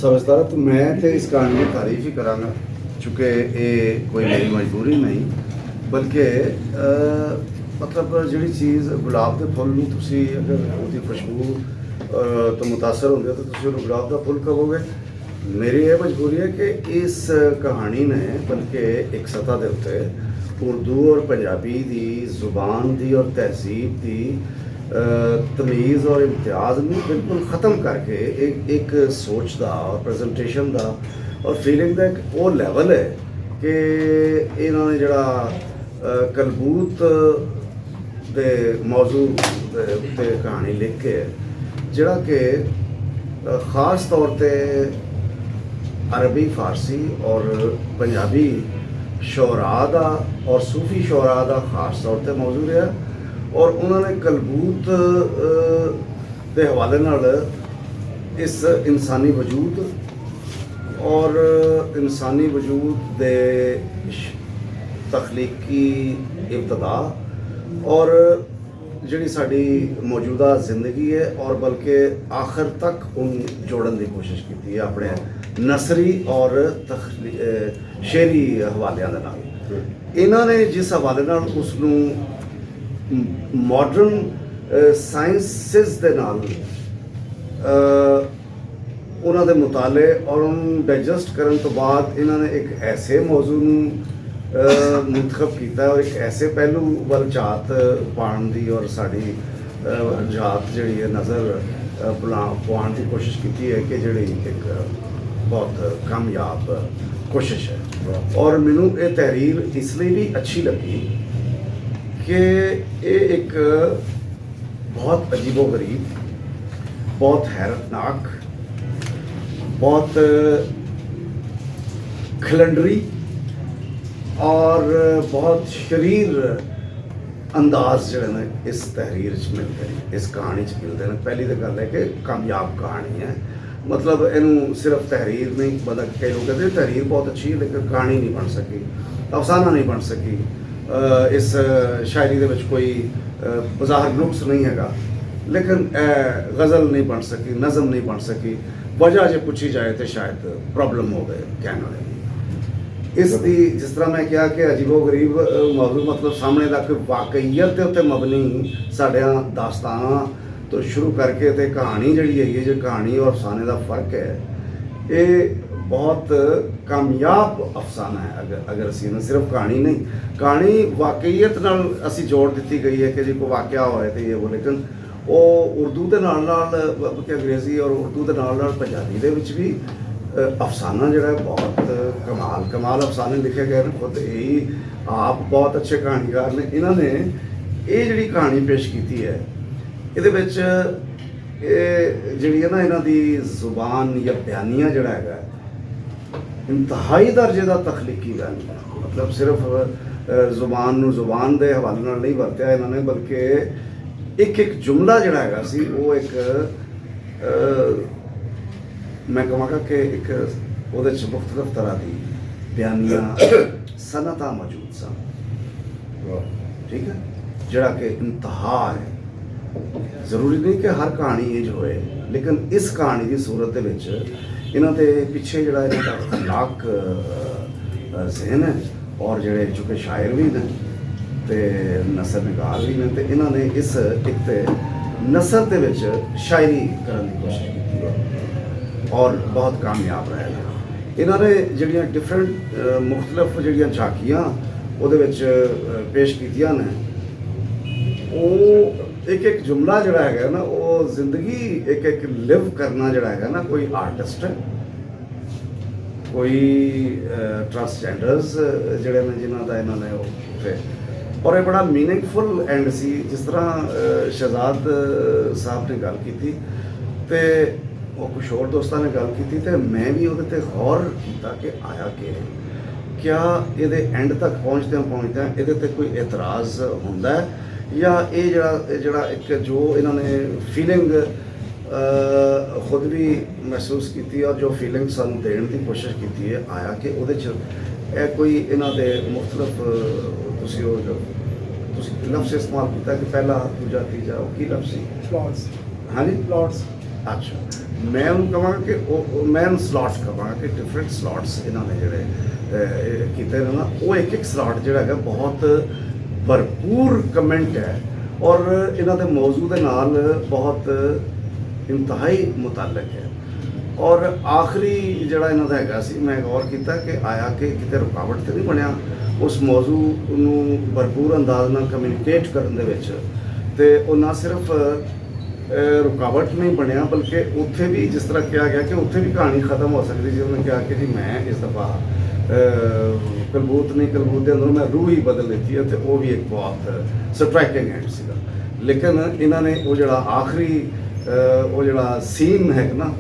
समझदार तो मैं तो इस कहानी की तारीफ ही करांगा, चूँकि ये कोई मेरी मजबूरी नहीं बल्कि मतलब जिहड़ी चीज़ गुलाब के फुल नूं तुसीं अगर उसकी खुशबू तो मुतासर होंदे हो तो तुसीं उहनूं गुलाब का फुल कहोगे। मेरी ये मजबूरी है कि इस कहानी ने बल्कि एक सतह के उत्ते उर्दू और पंजाबी की जुबान की और तहजीब की तमीज़ और इम्तियाज़ में बिल्कुल ख़त्म करके एक सोच का और प्रेजेंटेशन का और फीलिंग का एक वो लैवल है कि इन्होंने जड़ा कलबूत दे मौजू दे उत्ते कहानी लिख के जड़ा कि ख़ास तौर पर अरबी फ़ारसी और पंजाबी शोरा दा और सूफी शोरा दा ख़ास तौर पर मौजू है और उन्होंने कलबूत के हवाले नाल इस इंसानी वजूद और इंसानी वजूद दे तख्लीकी इब्तदा और जिहड़ी साडी मौजूदा ज़िंदगी है और बल्कि आखिर तक उन जोड़न की कोशिश की है अपने नसरी और शेरी हवालियां दे नाल। इन्हां ने जिस हवाले नाल उसनूं मॉडर्न साइंसिस दे नाल उन्हां दे मुताले और उन्हें डाइजस्ट करन तो बाद इन्होंने एक ऐसे मौजू मुंतखब किया और एक ऐसे पहलू वाल झात पाण दी और साड़ी झात जिहड़ी है नज़र पाण की कोशिश की है कि जिहड़ी एक बहुत कामयाब कोशिश है। और मैनू ये तहरीर इसलिए भी अच्छी लगी कि ये एक बहुत अजीबो गरीब, बहुत हैरतनाक, बहुत खलंडरी और बहुत शरीर अंदाज जिहड़े ने इस तहरीर च मिलते हैं, इस कहानी च मिलते हैं। पहली तो गल है कि कामयाब कहानी है, मतलब इनू सिर्फ तहरीर नहीं, मतलब कई लोग कहते हैं तहरीर बहुत अच्छी है लेकिन कहानी नहीं बन सकी, अफसाना नहीं बन सकी, इस शायरी दे विच कोई बज़ाहिर नुक्स नहीं हैगा, लेकिन गज़ल नहीं बन सकी, नज़म नहीं बन सकी। वजह जो पूछी जाए तो शायद प्रॉब्लम हो गए कहने वाले इसकी, जिस तरह मैं कहा कि अजीबो गरीब मौजू मतलब सामने तक वाकईयत के उत्ते मबनी साढ़ियाँ दास्ताना तो शुरू करके तो कहानी जी है, जो कहानी और अफसाने का फ़र्क है, ये बहुत कामयाब अफसाना है। अगर असी सिर्फ कहानी नहीं, कहानी वाकईयत नाल असी जोड़ दी गई है कि जी कोई वाक़या होए तो ये वो, लेकिन वो उर्दू के नाल बल्कि अंग्रेज़ी और उर्दू के नाल पंजाबी दे विच भी अफसाना जो है बहुत कमाल अफसाने लिखे गए हैं। खुद यही आप बहुत अच्छे कहानीकार ने, इन्होंने ये जी कहानी पेश की है, ये जी है ना इन्हों की जुबान या बयानिया जोड़ा है इंतहाई दर्जे का तख्लीकी बयानिया, मतलब सिर्फ जुबान के हवाले नाल नहीं वरत्या इन्होंने, बल्कि एक जुमला जोड़ा है सी वो एक मैं कहांगा कि एक वो मुख्तलिफ तरह की बयानिया सनत मौजूद सन, ठीक है, जड़ा कि इंतहा है। जरूरी नहीं कि हर कहानी इंज होए, लेकिन इस कहानी की सूरत इन्हों के पिछे जड़ा इन्हों का खलाक जहन है और जोड़े चूँकि शायर भी ने तो नसर निगार भी ने, तो इन्होंने इस एक तो नसर के शायरी करने की कोशिश की है और बहुत कामयाब रहे। इन्होंने जड़ियाँ डिफरेंट मुख्तलिफ जड़ियाँ झाकियाँ वो पेश कीतियां ने, वो एक जुमला जड़ा है ना वो जिंदगी एक लिव करना जड़ा है ना, कोई आर्टिस्ट है, कोई ट्रांसजेंडर्स जड़े ने जिन्हों का इन्होंने उठे, और ये बड़ा मीनिंगफुल एंड सी। जिस तरह शहजाद साहब ने गल की तो वो कुछ और दोस्तों ने गल की तो मैं भी वो गौर किया कि आया कि क्या ये एंड तक पहुँचद ये कोई एतराज़ होंदा है या ये जड़ा एक जो इन्होंने फीलिंग खुद भी महसूस की और जो फीलिंग सानू देने की कोशिश की है, आया कि वो कोई इन्हों के मुख्तलिफ लफ्ज़ इस्तेमाल किया कि पहला दूजा तीजा की लफ्ज़ सी, हाँ जी, प्लॉट्स ਅੱਛਾ, ਮੈਂ ਉਹਨੂੰ ਕਹਾਂਗਾ ਕਿ ਮੈਂ ਉਹਨੂੰ ਸਲੋਟਸ ਕਹਾਂਗਾ ਕਿ ਡਿਫਰੈਂਟ ਸਲੋਟਸ ਇਹਨਾਂ ਨੇ ਜਿਹੜੇ ਕੀਤੇ ਨੇ ਨਾ, ਉਹ ਇੱਕ ਇੱਕ ਸਲੋਟ ਜਿਹੜਾ ਹੈਗਾ ਬਹੁਤ ਭਰਪੂਰ ਕਮੈਂਟ ਹੈ ਔਰ ਇਹਨਾਂ ਦੇ ਮੌਜੂ ਦੇ ਨਾਲ ਬਹੁਤ ਇੰਤਹਾਈ ਮੁਤਅਲਕ ਹੈ। ਔਰ ਆਖਰੀ ਜਿਹੜਾ ਇਹਨਾਂ ਦਾ ਹੈਗਾ ਸੀ, ਮੈਂ ਗੌਰ ਕੀਤਾ ਕਿ ਆਇਆ ਕਿ ਕਿਤੇ ਰੁਕਾਵਟ ਤਾਂ ਨਹੀਂ ਬਣਿਆ ਉਸ ਮੌਜੂ ਨੂੰ ਭਰਪੂਰ ਅੰਦਾਜ਼ ਨਾਲ ਕਮਿਊਨੀਕੇਟ ਕਰਨ ਦੇ ਵਿੱਚ, ਤੇ ਉਹ ਨਾ ਸਿਰਫ ਰੁਕਾਵਟ ਨਹੀਂ ਬਣਿਆ ਬਲਕਿ ਉੱਥੇ ਵੀ ਜਿਸ ਤਰ੍ਹਾਂ ਕਿਹਾ ਗਿਆ ਕਿ ਉੱਥੇ ਵੀ ਕਹਾਣੀ ਖਤਮ ਹੋ ਸਕਦੀ ਸੀ। ਉਹਨੇ ਕਿਹਾ ਕਿ ਜੀ ਮੈਂ ਇਸ ਦਫਾ ਕਲਬੂਤ ਦੇ ਅੰਦਰ ਮੈਂ ਰੂਹ ਹੀ ਬਦਲ ਦਿੱਤੀ ਹੈ, ਤੇ ਉਹ ਵੀ ਇੱਕ ਬਹੁਤ ਸਟਰਾਈਕਿੰਗ ਐਂਡ ਸੀਗਾ। ਲੇਕਿਨ ਇਹਨਾਂ ਨੇ ਉਹ ਜਿਹੜਾ ਆਖਰੀ ਉਹ ਜਿਹੜਾ ਸੀਨ ਹੈ ਨਾ,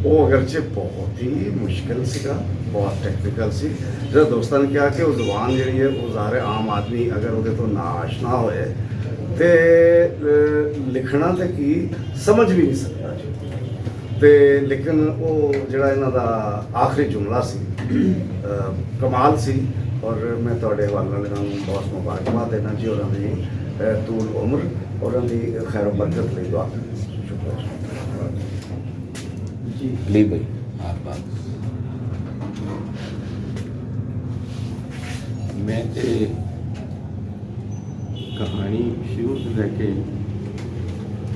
ਉਹ ਅਗਰਚੇ ਬਹੁਤ ਹੀ ਮੁਸ਼ਕਿਲ ਸੀਗਾ, ਬਹੁਤ ਟੈਕਨੀਕਲ ਸੀ। ਜਿਹੜਾ ਦੋਸਤਾਂ ਨੇ ਕਿਹਾ ਕਿ ਉਹ ਜ਼ੁਬਾਨ ਜਿਹੜੀ ਹੈ ਉਹ ਜ਼ਾਹਿਰ ਆਮ ਆਦਮੀ ਅਗਰ ਉਹਦੇ ਤੋਂ ਨਾ ਆਸ਼ਨਾ ਹੋਏ ਤੇ ਲਿਖਣਾ ਤੇ ਕੀ ਸਮਝ ਵੀ ਨਹੀਂ ਸਕਦਾ ਜੀ। ਤੇ ਲੇਕਿਨ ਉਹ ਜਿਹੜਾ ਇਹਨਾਂ ਦਾ ਆਖਰੀ ਜੁਮਲਾ ਸੀ ਕਮਾਲ ਸੀ, ਔਰ ਮੈਂ ਤੁਹਾਡੇ ਹਵਾਲੇ ਨਾਲ ਇਹਨਾਂ ਨੂੰ ਬਹੁਤ ਮੁਬਾਰਕਬਾਦ ਦੇਣਾ ਜੀ, ਉਹਨਾਂ ਦੀ ਤੂਲ ਉਮਰ ਔਰ ਉਹਨਾਂ ਦੀ ਖੈਰ ਬਰਕਤ ਲਈ ਦੁਆ ਸ਼ੁਕਰ जी ली भाई आप बात मैं तो कहानी शुरू से लेके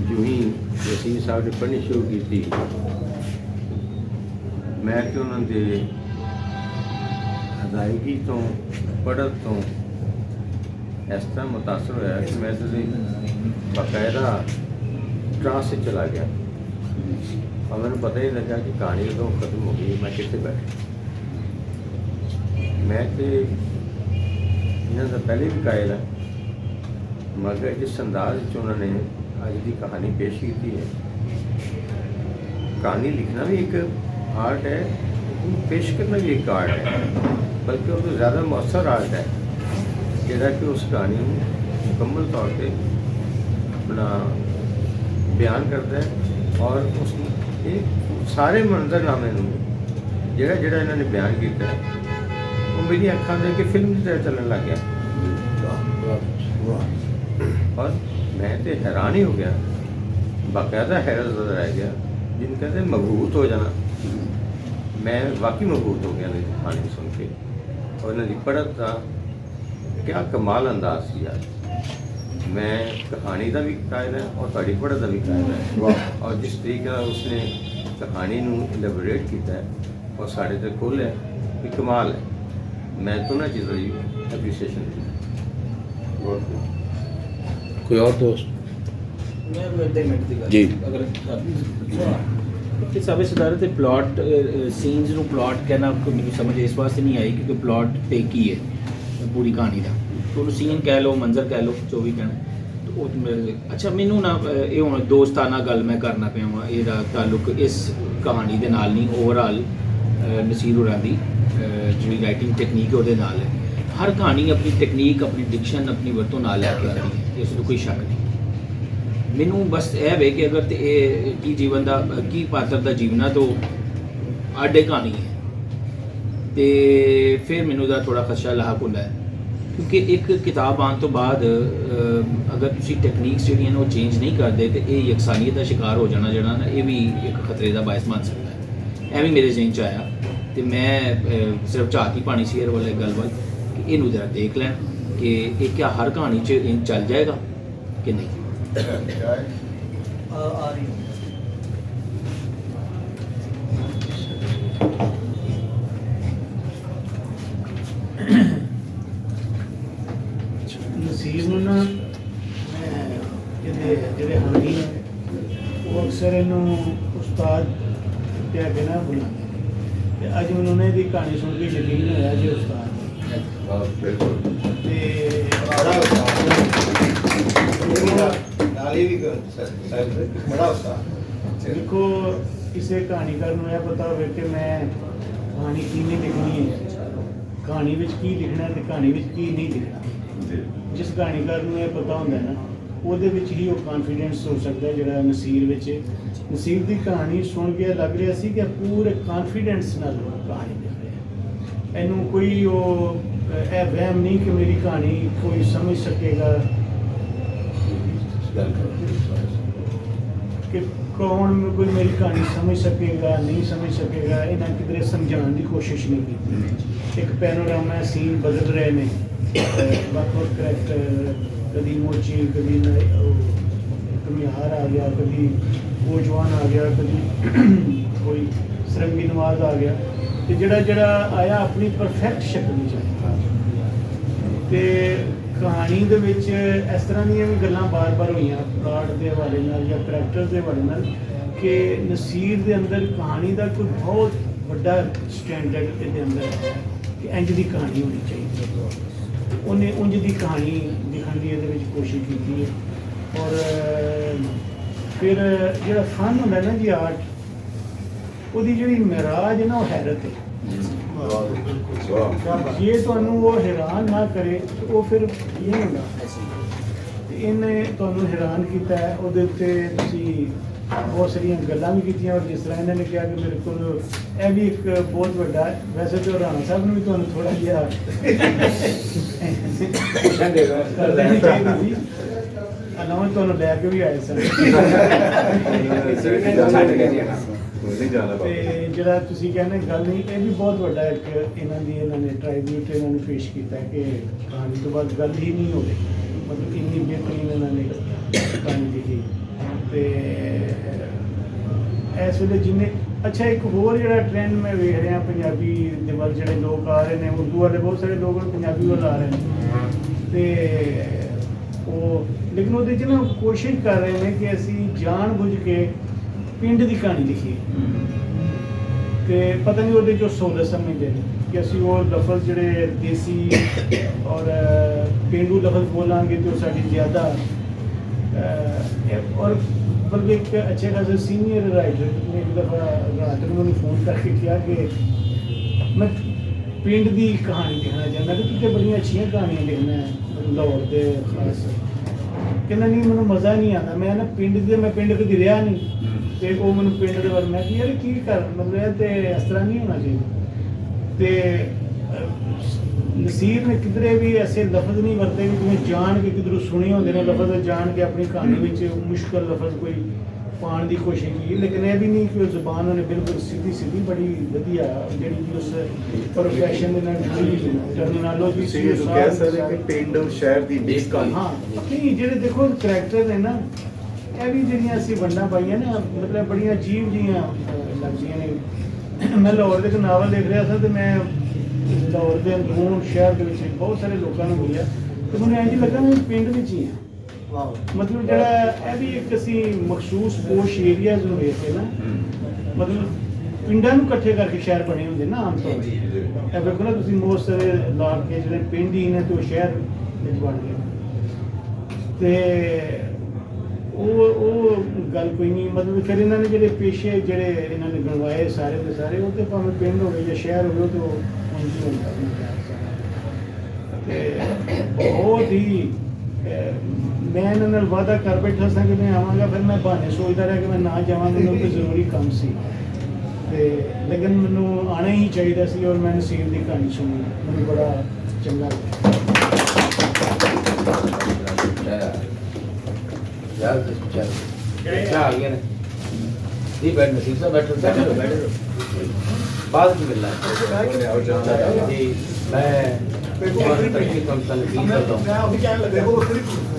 जो ही वसीम साहब ने पढ़नी शुरू की थी, मैं तो उन्होंने अदायगी तो पढ़त तो इस तरह मुतासर होया कि मैं तो बाकायदा ट्रांस से चला गया और मैंने पता ही लगा कि कहानी कदों खत्म हो गई, मैं कितने बैठा। मैं तो इन्हों का पहले भी कायल है, मगर जिस अंदाज उन्होंने अज की कहानी पेश की है, कहानी लिखना भी एक आर्ट है, पेश करना भी एक आर्ट है, बल्कि वो तो ज़्यादा मौसर आर्ट है जोड़ा कि उस कहानी को मुकम्मल तौर पर अपना बयान करता है और उस सारे मंजरनामे जोड़ा जोड़ा इन्होंने बयान किया है वो मेरी अखा दे के फिल्म की तरह चलने लग गया और मैं तो हैरान ही हो गया, बाकायदा हैरत रह गया, जिन कहते मबहूत हो जाना। मैं वाकई मबहूत हो गया कहानी सुन के, और इन्होंने पढ़त का क्या कमाल अंदाज सी यार। मैं कहानी का भी कायल है और ताड़ी पढ़त का भी कायल है, और जिस तरीके उसने कहानी नूं इलेबोरेट किया है और साढ़े तक खोल है भी कमाल है। मैं तो ना चीज़ों की एप्रीसीएशन की कोई और दोस्त जी अगर कि साबित सितारे ते प्लॉट सीन्स ਨੂੰ प्लॉट कहना ਮੈਨੂੰ समझ इस वास्ते नहीं आई क्योंकि प्लॉट ਤੇ ਕੀ ਹੈ ਪੂਰੀ ਕਹਾਣੀ ਦਾ, ਉਹਨੂੰ ਸੀਨ ਕਹਿ ਲਓ, ਮੰਜ਼ਰ ਕਹਿ ਲਓ, ਜੋ ਵੀ ਕਹਿਣਾ। ਉਹ ਅੱਛਾ, ਮੈਨੂੰ ਨਾ ਇਹ ਹੁਣ ਦੋਸਤਾਨਾ ਗੱਲ ਮੈਂ ਕਰਨਾ ਪਿਆ ਵਾਂ, ਇਹਦਾ ਤਾਲੁਕ ਇਸ ਕਹਾਣੀ ਦੇ ਨਾਲ ਨਹੀਂ, ਓਵਰਆਲ ਨਸੀਰ ਹੋਰਾਂ ਦੀ ਜਿਹੜੀ ਰਾਈਟਿੰਗ ਟੈਕਨੀਕ ਉਹਦੇ ਨਾਲ ਹੈ। ਹਰ ਕਹਾਣੀ ਆਪਣੀ ਟੈਕਨੀਕ, ਆਪਣੀ ਡਿਕਸ਼ਨ, ਆਪਣੀ ਵਰਤੋਂ ਨਾਲ ਲੈ ਕੇ ਆਉਂਦੀ ਹੈ, ਇਸ ਤੋਂ ਕੋਈ ਸ਼ੱਕ ਨਹੀਂ। ਮੈਨੂੰ ਬਸ ਇਹ ਵੇ ਕਿ ਅਗਰ ਤੇ ਇਹ ਕੀ ਜੀਵਨ ਦਾ ਕੀ ਪਾਤਰ ਦਾ ਜੀਵਨਾ ਤੋਂ ਆਡੇ ਕਹਾਣੀ ਹੈ ਤੇ ਫਿਰ ਮੈਨੂੰ ਦਾ ਥੋੜਾ ਖਦਸ਼ਾ ਲਾਹਕ ਹੁੰਦਾ ਹੈ, ਕਿਉਂਕਿ ਇੱਕ ਕਿਤਾਬ ਆਉਣ ਤੋਂ ਬਾਅਦ ਅਗਰ ਤੁਸੀਂ ਟੈਕਨੀਕਸ ਜਿਹੜੀਆਂ ਨੇ ਉਹ ਚੇਂਜ ਨਹੀਂ ਕਰਦੇ ਤੇ ਇਹ ਯਕਸਾਨੀਅਤ ਦਾ ਸ਼ਿਕਾਰ ਹੋ ਜਾਣਾ ਜਿਹੜਾ ਨਾ, ਇਹ ਵੀ ਇੱਕ ਖਤਰੇ ਦਾ ਬਾਇਸ ਬਣ ਸਕਦਾ ਹੈ। ਐਵੇਂ ਮੇਰੇ ਜ਼ਿਹਨ 'ਚ ਆਇਆ ਤੇ ਮੈਂ ਸਿਰਫ ਝਾਤ ਹੀ ਪਾਣੀ ਸੀ ਇਹ ਵਾਲੇ ਗੱਲ ਵੱਲ ਕਿ ਇਹਨੂੰ ਜ਼ਰਾ ਦੇਖ ਲੈਣ ਕਿ ਇਹ ਕਿਆ ਹਰ ਕਹਾਣੀ 'ਚ ਇਹ ਚੱਲ ਜਾਏਗਾ ਕਿ ਨਹੀਂ। ਨਸੀਰ ਨੂੰ ਨਾ ਜਿਹੜੇ ਹਾਨੀ ਨੇ ਉਹ ਅਕਸਰ ਇਹਨੂੰ ਉਸਤਾਦ ਕਹਿ ਕੇ ਨਾ ਬੁਲਾਉਂਦੇ ਨੇ, ਤੇ ਅੱਜ ਮੈਨੂੰ ਉਹਨਾਂ ਦੀ ਕਹਾਣੀ ਸੁਣ ਕੇ ਯਕੀਨ ਹੋਇਆ ਜੀ ਉਸਤਾਦ ਤੇ ਦੇਖੋ ਕਿਸੇ ਕਹਾਣੀਕਾਰ ਨੂੰ ਇਹ ਪਤਾ ਹੋਵੇ ਕਿ ਮੈਂ ਕਹਾਣੀ ਕਿਵੇਂ ਲਿਖਣੀ ਹੈ, ਕਹਾਣੀ ਵਿੱਚ ਕੀ ਲਿਖਣਾ ਤੇ ਕਹਾਣੀ ਵਿੱਚ ਕੀ ਨਹੀਂ ਲਿਖਣਾ। ਜਿਸ ਕਹਾਣੀਕਾਰ ਨੂੰ ਇਹ ਪਤਾ ਹੁੰਦਾ ਨਾ, ਉਹਦੇ ਵਿੱਚ ਹੀ ਉਹ ਕੌਨਫੀਡੈਂਸ ਹੋ ਸਕਦਾ ਜਿਹੜਾ ਨਸੀਰ ਵਿੱਚ। ਨਸੀਰ ਦੀ ਕਹਾਣੀ ਸੁਣ ਕੇ ਲੱਗ ਰਿਹਾ ਸੀ ਕਿ ਪੂਰੇ ਕੌਨਫੀਡੈਂਸ ਨਾਲ ਕਹਾਣੀ ਲਿਖ ਰਿਹਾ, ਇਹਨੂੰ ਕੋਈ ਉਹ ਇਹ ਵਹਿਮ ਨਹੀਂ ਕਿ ਮੇਰੀ ਕਹਾਣੀ ਕੋਈ ਸਮਝ ਸਕੇਗਾ। ਕਿ ਕੌਣ ਕੋਈ ਮੇਰੀ ਕਹਾਣੀ ਸਮਝ ਸਕੇਗਾ ਨਹੀਂ ਸਮਝ ਸਕੇਗਾ, ਇਹਨਾਂ ਕਿਧਰੇ ਸਮਝਾਉਣ ਦੀ ਕੋਸ਼ਿਸ਼ ਨਹੀਂ ਕੀਤੀ। ਇੱਕ ਪੈਨੋਰਾਮਾ ਸੀਨ ਬਦਲ ਰਹੇ ਨੇ, ਵੱਖ-ਵੱਖ ਕਰੈਕਟਰ, ਕਦੀ ਮੋਚੀ, ਕਦੀ ਕਮਿਆਰ ਆ ਗਿਆ, ਕਦੀ ਉਹ ਜਵਾਨ ਆ ਗਿਆ, ਕਦੀ ਕੋਈ ਸਰੰਗੀ ਨਵਾਜ਼ ਆ ਗਿਆ, ਤੇ ਜਿਹੜਾ ਆਇਆ ਆਪਣੀ ਪਰਫੈਕਟ ਸ਼ਕਲ ਵਿੱਚ ਆਇਆ। ਤੇ ਕਹਾਣੀ ਦੇ ਵਿੱਚ ਇਸ ਤਰ੍ਹਾਂ ਦੀਆਂ ਵੀ ਗੱਲਾਂ ਬਾਰ-ਬਾਰ ਹੋਈਆਂ ਪਲਾਟ ਦੇ ਹਵਾਲੇ ਨਾਲ ਜਾਂ ਕਰੈਕਟਰ ਦੇ ਹਵਾਲੇ ਨਾਲ, ਕਿ ਨਸੀਰ ਦੇ ਅੰਦਰ ਕਹਾਣੀ ਦਾ ਕੋਈ ਬਹੁਤ ਵੱਡਾ ਸਟੈਂਡਰਡ ਇਹਦੇ ਅੰਦਰ ਹੈ ਕਿ ਇੰਜ ਦੀ ਕਹਾਣੀ ਹੋਣੀ ਚਾਹੀਦੀ। ਉਹਨੇ ਉਂਝ ਦੀ ਕਹਾਣੀ ਲਿਖਣ ਦੀ ਇਹਦੇ ਵਿੱਚ ਕੋਸ਼ਿਸ਼ ਕੀਤੀ ਹੈ। ਔਰ ਫਿਰ ਜਿਹੜਾ ਫਨ ਹੁੰਦਾ ਨਾ ਜੀ ਆਰਟ, ਉਹਦੀ ਜਿਹੜੀ ਮਿਰਾਜ ਹੈ ਨਾ, ਉਹ ਹੈਰਤ ਹੈ। ਜੇ ਤੁਹਾਨੂੰ ਉਹ ਹੈਰਾਨ ਨਾ ਕਰੇ ਤਾਂ ਉਹ ਫਿਰ ਇਹ ਹੁੰਦਾ। ਤੇ ਇਹਨੇ ਤੁਹਾਨੂੰ ਹੈਰਾਨ ਕੀਤਾ ਹੈ, ਉਹਦੇ ਉੱਤੇ ਤੁਸੀਂ ਬਹੁਤ ਸਾਰੀਆਂ ਗੱਲਾਂ ਵੀ ਕੀਤੀਆਂ। ਔਰ ਜਿਸ ਤਰ੍ਹਾਂ ਇਹਨਾਂ ਨੇ ਕਿਹਾ ਕਿ ਮੇਰੇ ਕੋਲ ਇਹ ਵੀ ਇੱਕ ਬਹੁਤ ਵੱਡਾ, ਵੈਸੇ ਤਾਂ ਰਾਣਾ ਸਾਹਿਬ ਨੂੰ ਵੀ ਤੁਹਾਨੂੰ ਥੋੜਾ ਜਿਹਾ ਕਰ ਦੇਣੀ ਚਾਹੀਦੀ ਸੀ। ਅਲਾਉਂ ਤੁਹਾਨੂੰ ਲੈ ਕੇ ਵੀ ਆਏ ਸਨ। ਤੇ ਜਿਹੜਾ ਤੁਸੀਂ ਕਹਿੰਦੇ ਗੱਲ ਨਹੀਂ, ਇਹ ਵੀ ਬਹੁਤ ਵੱਡਾ ਇੱਕ ਇਹਨਾਂ ਨੇ ਟ੍ਰਾਈਬਿਊਟ ਇਹਨਾਂ ਨੇ ਪੇਸ਼ ਕੀਤਾ ਕਿ ਕਹਾਣੀ ਤੋਂ ਬਾਅਦ ਗੱਲ ਹੀ ਨਹੀਂ ਹੋਵੇ, ਮਤਲਬ ਇੰਨੀ ਬਿਹਤਰੀਨ ਇਹਨਾਂ ਨੇ ਕਹਾਣੀ ਲਿਖੀ। ਤੇ ਇਸ ਵੇਲੇ ਜਿੰਨੇ ਅੱਛਾ, ਇੱਕ ਹੋਰ ਜਿਹੜਾ ਟ੍ਰੈਂਡ ਮੈਂ ਵੇਖ ਰਿਹਾ ਪੰਜਾਬੀ ਦੇ ਵੱਲ ਜਿਹੜੇ ਲੋਕ ਆ ਰਹੇ ਨੇ, ਉਰਦੂ ਵਾਲੇ ਬਹੁਤ ਸਾਰੇ ਲੋਕ ਪੰਜਾਬੀ ਵੱਲ ਆ ਰਹੇ ਨੇ, ਤੇ ਉਹ ਲੇਕਿਨ ਉਹਦੇ 'ਚ ਨਾ ਕੋਸ਼ਿਸ਼ ਕਰ ਰਹੇ ਨੇ ਕਿ ਅਸੀਂ ਜਾਣ ਬੁੱਝ ਕੇ ਪਿੰਡ ਦੀ ਕਹਾਣੀ ਲਿਖੀਏ। ਤੇ ਪਤਾ ਨਹੀਂ ਉਹਦੇ 'ਚੋਂ ਸੋਲਸ ਸਮਝਦੇ ਨੇ ਕਿ ਅਸੀਂ ਉਹ ਲਫ਼ਜ਼ ਜਿਹੜੇ ਦੇਸੀ ਔਰ ਪੇਂਡੂ ਲਫ਼ਜ਼ ਬੋਲਾਂਗੇ ਤੇ ਉਹ ਸਾਡੀ ਜ਼ਿਆਦਾ। ਔਰ ਬਲਕਿ ਇੱਕ ਅੱਛੇ ਖਾਸੇ ਸੀਨੀਅਰ ਰਾਈਟਰ ਨੇ ਇੱਕ ਦਫਾ ਰਾਤ ਨੂੰ ਮੈਨੂੰ ਫੋਨ ਕਰਕੇ ਕਿਹਾ ਕਿ ਮੈਂ ਪਿੰਡ ਦੀ ਕਹਾਣੀ ਲਿਖਣਾ ਚਾਹੁੰਦਾ, ਕਿ ਤੁਸੀਂ ਬੜੀਆਂ ਅੱਛੀਆਂ ਕਹਾਣੀਆਂ ਲਿਖਣਾ ਲਾਹੌਰ ਦੇ ਖਾਸ। ਕਹਿੰਦਾ ਨਹੀਂ, ਮੈਨੂੰ ਮਜ਼ਾ ਨਹੀਂ ਆਉਂਦਾ, ਮੈਂ ਨਾ ਪਿੰਡ ਕਦੀ ਰਿਹਾ ਨਹੀਂ, ਤੇ ਉਹ ਮੈਨੂੰ ਪਿੰਡ ਦੇ ਬਾਰੇ ਮੈਂ ਕਿਹਾ ਯਾਰ ਕੀ ਕਰ, ਮਤਲਬ ਇਹ ਤੇ ਇਸ ਤਰ੍ਹਾਂ ਨਹੀਂ ਹੋਣਾ ਚਾਹੀਦਾ। ਤੇ ਨਸੀਰ ਨੇ ਕਿਧਰੇ ਵੀ ਐਸੇ ਲਫ਼ਜ਼ ਨਹੀਂ ਵਰਤੇ ਕਿ ਜਿਵੇਂ ਜਾਣ ਕੇ ਕਿਧਰੋਂ ਸੁਣੇ ਹੁੰਦੇ ਨੇ ਲਫ਼ਜ਼, ਜਾਣ ਕੇ ਆਪਣੀ ਕਹਾਣੀ ਵਿੱਚ ਮੁਸ਼ਕਲ ਲਫ਼ਜ਼ ਕੋਈ ਪਾਉਣ ਦੀ ਕੋਸ਼ਿਸ਼ ਕੀਤੀ। ਲੇਕਿਨ ਇਹ ਵੀ ਨਹੀਂ ਕਿ ਉਹ ਜ਼ੁਬਾਨ ਉਹਨੇ ਬਿਲਕੁਲ ਸਿੱਧੀ ਬੜੀ ਵਧੀਆ, ਜਿਹੜੀ ਕਿ ਉਸ ਪ੍ਰੋਫੈਸ਼ਨ ਦੇ ਨਾਲ ਜੁੜੀ ਟਰਮੀਨੋਲੋਜੀ ਸੀ। ਤੁਸੀਂ ਕਹਿ ਸਕਦੇ ਕਿ ਪਿੰਡ ਔਰ ਸ਼ਹਿਰ ਦੀ ਮਿਕਸ ਕਹਾਣੀ। ਹਾਂ, ਨਹੀਂ ਜਿਹੜੇ ਦੇਖੋ ਕਰੈਕਟਰ ਨੇ ਨਾ, ਇਹ ਵੀ ਜਿਹੜੀਆਂ ਅਸੀਂ ਵੰਡਾਂ ਪਾਈਆਂ ਨਾ, ਮਤਲਬ ਬੜੀਆਂ ਅਜੀਬ ਜਿਹੀਆਂ ਲੱਗਦੀਆਂ ਨੇ। ਮੈਂ ਲਾਹੌਰ ਦੇ ਇੱਕ ਨਾਵਲ ਲਿਖ ਰਿਹਾ ਸੀ, ਤੇ ਮੈਂ ਲਾਹੌਰ ਦੇ ਅੰਦਰੂਨ ਸ਼ਹਿਰ ਦੇ ਵਿੱਚ ਬਹੁਤ ਸਾਰੇ ਲੋਕਾਂ ਨੂੰ ਮਿਲਿਆ, ਤੇ ਮੈਨੂੰ ਇੰਝ ਲੱਗਾ ਮੈਂ ਪਿੰਡ ਵਿੱਚ ਹੀ ਹਾਂ। ਮਤਲਬ ਜਿਹੜਾ ਇਹ ਵੀ ਇੱਕ ਅਸੀਂ ਮਖਸੂਸ ਪੋਸ਼ ਏਰੀਆਜ਼ ਨੂੰ ਵੇਖ ਕੇ ਨਾ, ਮਤਲਬ ਪਿੰਡਾਂ ਨੂੰ ਇਕੱਠੇ ਕਰਕੇ ਸ਼ਹਿਰ ਬਣੇ ਹੁੰਦੇ ਨਾ ਆਮ ਤੌਰ 'ਤੇ। ਇਹ ਵੇਖੋ ਨਾ ਤੁਸੀਂ, ਬਹੁਤ ਸਾਰੇ ਇਲਾਕੇ ਜਿਹੜੇ ਪਿੰਡ ਹੀ ਨੇ ਤੇ ਉਹ ਸ਼ਹਿਰ ਵਿੱਚ ਬਣ ਗਏ। ਤੇ ਉਹ ਗੱਲ ਕੋਈ ਨਹੀਂ। ਮਤਲਬ ਫਿਰ ਇਹਨਾਂ ਨੇ ਜਿਹੜੇ ਪੇਸ਼ੇ ਜਿਹੜੇ ਇਹਨਾਂ ਨੇ ਗਣਵਾਏ ਸਾਰੇ ਦੇ ਸਾਰੇ, ਉਹ ਤੇ ਭਾਵੇਂ ਪਿੰਡ ਹੋਵੇ ਜਾਂ ਸ਼ਹਿਰ ਹੋਵੇ, ਉਹ ਤੇ ਉਂਝ ਹੀ ਹੁੰਦਾ। ਤੇ ਬਹੁਤ ਹੀ ਮੈਂ ਇਹਨਾਂ ਨਾਲ ਵਾਅਦਾ ਕਰ ਬੈਠਾ ਸਾਂ ਕਿ ਮੈਂ ਆਵਾਂਗਾ, ਫਿਰ ਮੈਂ ਬਹਾਨੇ ਸੋਚਦਾ ਰਿਹਾ ਕਿ ਮੈਂ ਨਾ ਜਾਵਾਂ, ਮੈਨੂੰ ਕੋਈ ਜ਼ਰੂਰੀ ਕੰਮ ਸੀ। ਤੇ ਲੇਕਿਨ ਮੈਨੂੰ ਆਉਣਾ ਹੀ ਚਾਹੀਦਾ ਸੀ, ਔਰ ਮੈਂ ਨਸੀਰ ਦੀ ਕਹਾਣੀ ਸੁਣੀ, ਮੈਨੂੰ ਬੜਾ ਚੰਗਾ ਲੱਗਾ। क्या आ गया ना जी, बैठ नसीब साहब बैठो बाद में मिलना है जी। मैं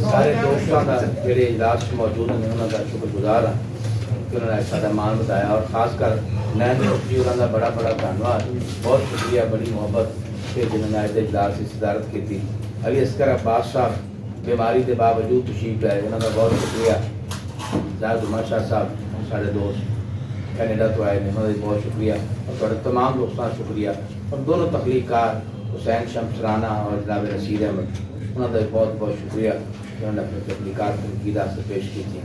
सारे दोस्तों का जेडे इजलास मौजूद हैं उन्होंने शुक्रगुजार हाँ कि उन्होंने सारा मान बताया, और खासकर नैन जी उन्होंने बड़ा धन्यवाद, बहुत शुक्रिया, बड़ी मुहब्बत के जिन्होंने अज इजलास की सदारत की थी। अभी अस्कर अब्बास साहब बीमारी के बावजूद तशरीफ लाए, उन्होंने बहुत शुक्रिया। जाहिद उमर शाह साहब साढ़े दोस्त कैनेडा तो आए, उन्होंने बहुत शुक्रिया, और थोड़े तमाम दोस्तों का शुक्रिया। और दोनों तख्लीकार हुसैन शम्स राना और जनाब रशीद अहमद, उन्होंने बहुत शुक्रिया कि उन्होंने अपने तख्लीकार तनकीदा से पेश की थी।